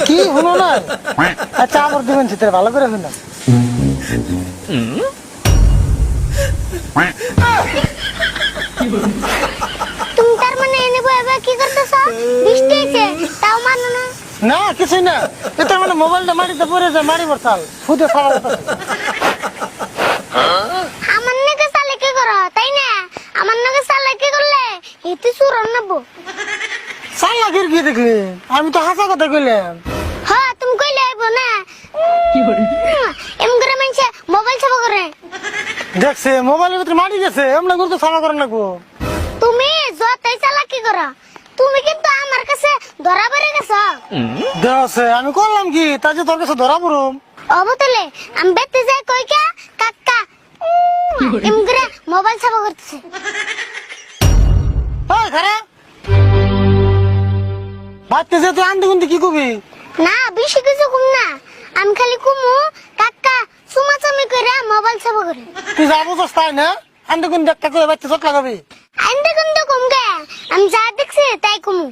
কি হলো না? আচ্ছা আবার দিবেন চিত্রে ভালো করে হইল। তুমি তার মানে এনে বইবে কি করতেছ? বৃষ্টি হইছে তাও মানো না? না কিছুই না, এটা মানে মোবাইলটা মাটিতে পড়ে যায়, মারি বসাল ফুটে খাওয়া আমার নাকি চালে কি করো তাই না? আমার নাকি চালে কি করলে এতে সুরন নেবো। চাল লাগির কি দেখলি? আমি তো হাসা কথা কইলাম। হ্যাঁ তুমি কইলে আইবো না। এমন করে মানুষে মোবাইল ছাপা করে। দেখছে মোবাইলের ভিতরে মারি গেছে, এমন করে তো সামা করেন লাগবো। তুমি যতই চালাকি করো তুমি কিন্তু আমার কাছে ধরা পড়ে গেছো। দেখছে আমি করলাম কি, তা যে তোর কাছে ধরা পড়ুম। অবতলে আমি বেতে যাই কই কা কাকা এমন করে মোবাইল ছাপা করতেছে। ওই খারা ভাবতে যে তুই আনতে কিন্তু কি কবি? না বেশি কিছু কম না, আমি খালি কুমু কাকা সুমাচামি করে মোবাইল ছাপা করে। তুই যাবো তো তাই না? আনতে কিন্তু একটা করে বাচ্চা চট লাগাবি। আইন্দা কিন্তু কম গে, আমি যা দেখছি তাই কুমু।